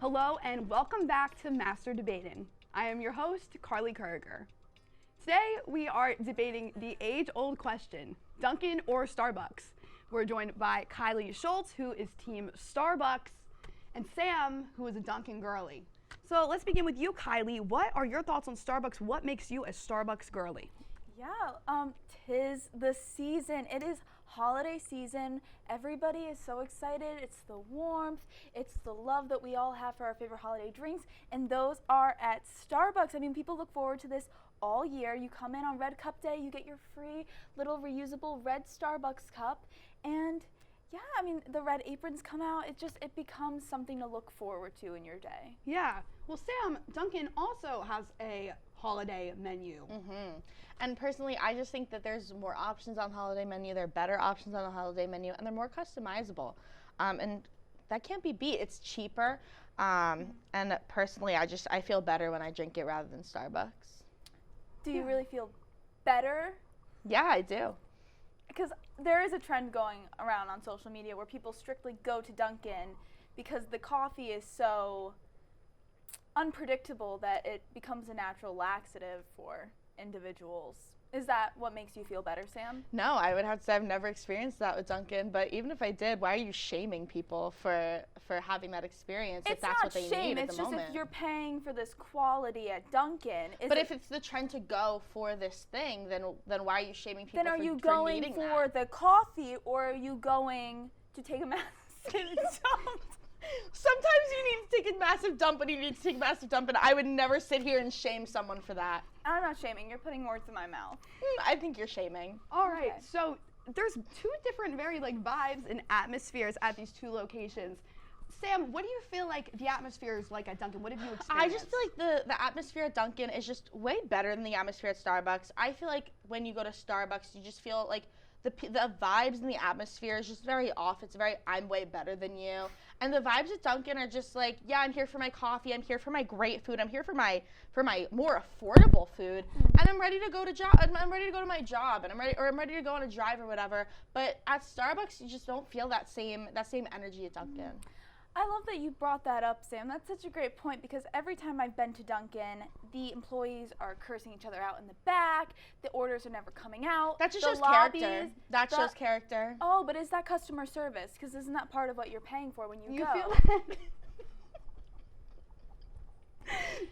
Hello and welcome back to Master Debatin'. I am your host, Carly Kurger. Today we are debating the age-old question, Dunkin' or Starbucks. We're joined by Kylie Schultz, who is team Starbucks, and Sam, who is a Dunkin' girly. So let's begin with you, Kylie. What are your thoughts on Starbucks? What makes you a Starbucks girly? Yeah, 'tis the season. It is holiday season. Everybody is so excited. It's the warmth. It's the love that we all have for our favorite holiday drinks, and those are at Starbucks. I mean, people look forward to this all year. You come in on Red Cup Day, you get your free little reusable red Starbucks cup, and yeah, I mean, the red aprons come out. It becomes something to look forward to in your day. Yeah. Well, Sam, Dunkin' also has a holiday menu. And personally, I just think that there's more options on the holiday menu. There are better options on the holiday menu, and they're more customizable. And that can't be beat. It's cheaper. And personally, I feel better when I drink it rather than Starbucks. Do you really feel better? Yeah, I do. Because there is a trend going around on social media where people strictly go to Dunkin' because the coffee is so unpredictable that it becomes a natural laxative for individuals. Is that what makes you feel better, Sam? No, I would have to say I've never experienced that with Dunkin', but even if I did, why are you shaming people for having that experience if that's what they need at the moment? It's not shame. It's just if you're paying for this quality at Dunkin'. But if it's the trend to go for this thing, then why are you shaming people then are for you needing going for that? the coffee, or are you going to take a massive dump? Sometimes you need to take a massive dump, and you need to take a massive dump, and I would never sit here and shame someone for that. I'm not shaming. You're putting words in my mouth. I think you're shaming. All right, Okay. so there's two different very vibes and atmospheres at these two locations. Sam, what do you feel like the atmosphere is like at Dunkin'? What have you experienced? I just feel like the atmosphere at Dunkin' is just way better than the atmosphere at Starbucks. I feel like when you go to Starbucks, you just feel like the vibes and the atmosphere is just very off. It's very, I'm way better than you. And the vibes at Dunkin' are just like, yeah, I'm here for my coffee. I'm here for my great food. I'm here for my more affordable food. And I'm ready to go to I'm ready to go to my job, and I'm ready to go on a drive or whatever. But at Starbucks, you just don't feel that same energy at Dunkin'. I love that you brought that up, Sam. That's such a great point, because every time I've been to Dunkin', the employees are cursing each other out in the back. The orders are never coming out. That just The shows character. lobbies, That shows character. Oh, but is that customer service? Because isn't that part of what you're paying for when you go? feel like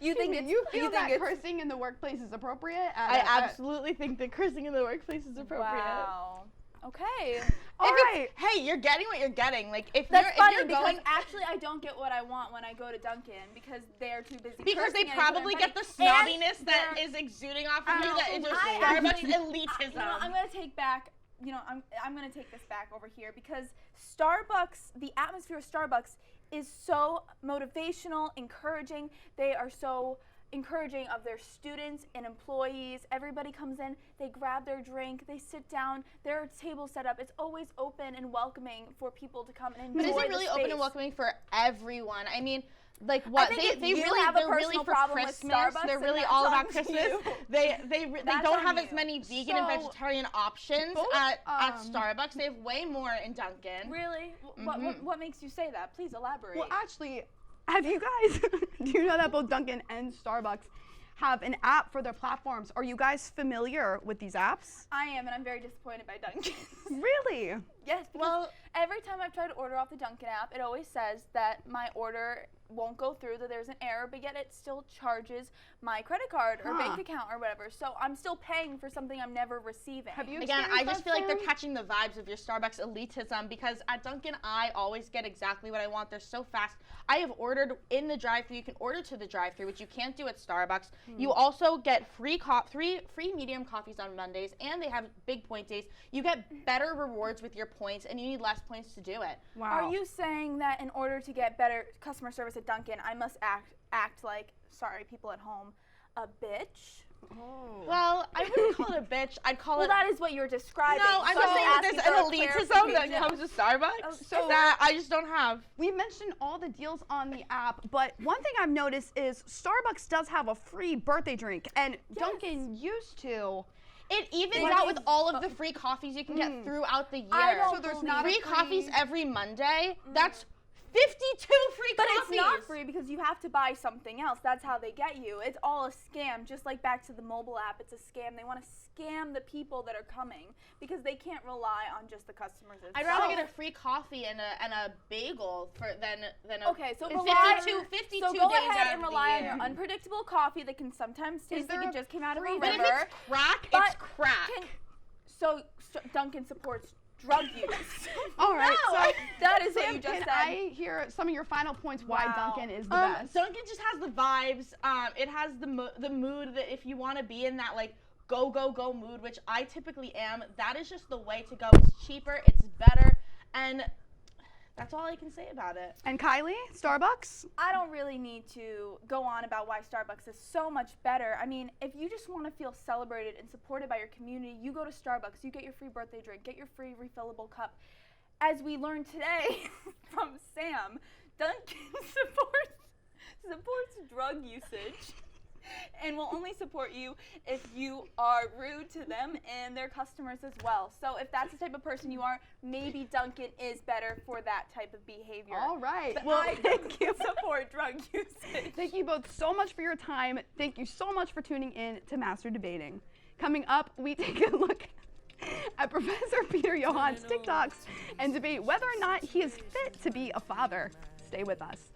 You think it's that cursing in the workplace is appropriate? I absolutely think that cursing in the workplace is appropriate. Wow. Okay. All right. Hey, you're getting what you're getting. Like if That's you're funny, if you're because going actually I don't get what I want when I go to Dunkin' because they're too busy. because they cursing at each other probably and get the fighting. snobbiness And that they're- is exuding off of you that is just I Starbucks actually- elitism. I'm gonna take back. I'm gonna take this back over here because Starbucks, the atmosphere of Starbucks is so motivational, encouraging. They are so encouraging of their students and employees. Everybody comes in, they grab their drink, they sit down, there are tables set up. It's always open and welcoming for people to come and enjoy. But is it the really open space. and welcoming for everyone? I mean, like what think if they you really have a they're really personal for problem with Christmas. Starbucks, They're then really that's all on about Christmas. you. They That's don't on have you. as many vegan and So, vegetarian options both, at Starbucks. They have way more in Dunkin'. Really? What makes you say that? Please elaborate. Well, actually, have you guys, do you know that both Dunkin' and Starbucks have an app for their platforms? Are you guys familiar with these apps? I am, and I'm very disappointed by Dunkin'. Really? Yes, because every time I've tried to order off the Dunkin' app, it always says that my order won't go through, that there's an error, but yet it still charges my credit card or bank account or whatever. So I'm still paying for something I'm never receiving. Have you Again, I just experienced feel like that, they're catching the vibes of your Starbucks elitism, because at Dunkin' I always get exactly what I want. They're so fast. I have ordered in the drive-thru. You can order to the drive-thru, which you can't do at Starbucks. You also get free medium coffees on Mondays, and they have big point days. You get better rewards with your points, and you need less points to do it. Wow. Are you saying that in order to get better customer service at Dunkin', I must act like, sorry, people at home, a bitch? Oh. Well, I wouldn't call it a bitch. I'd call Well, it. that is what you're describing. No, I'm so just saying that asking there's an for elitism that clarification. comes to Starbucks so- that I just don't have. We mentioned all the deals on the app, but one thing I've noticed is Starbucks does have a free birthday drink, and Dunkin' used to. It evens What out is- with all of the free coffees you can get throughout the year. I don't So there's believe not a free coffees every Monday. That's 52 free But coffees. it's not free because you have to buy something else. That's how they get you. It's all a scam, just like back to the mobile app. It's a scam. They want to scam the people that are coming because they can't rely on just the customers itself. I'd rather get a free coffee and a bagel than a Okay, so it's rely, 52 so go days ahead out and of the rely on year. your unpredictable coffee that can sometimes taste there like it a just came out of a free- But if river. it's crack, But it's crack. So Dunkin' supports drug use. All right, No, so that is what Sam, you just can said. I hear some of your final points why Wow. Dunkin' is the best? Dunkin' just has the vibes. It has the mood that if you want to be in that like go mood, which I typically am, that is just the way to go. It's cheaper, it's better, and that's all I can say about it. And Kylie, Starbucks? I don't really need to go on about why Starbucks is so much better. I mean, if you just want to feel celebrated and supported by your community, you go to Starbucks, you get your free birthday drink, get your free refillable cup. As we learned today from Sam, Dunkin' supports drug usage and will only support you if you are rude to them and their customers as well. So if that's the type of person you are, maybe Dunkin' is better for that type of behavior. All right. But Well, I thank you. support drug usage. Thank you both so much for your time. Thank you so much for tuning in to Master Debating. Coming up, we take a look at Professor Peter Johann's TikToks and debate whether or not he is fit to be a father. Stay with us.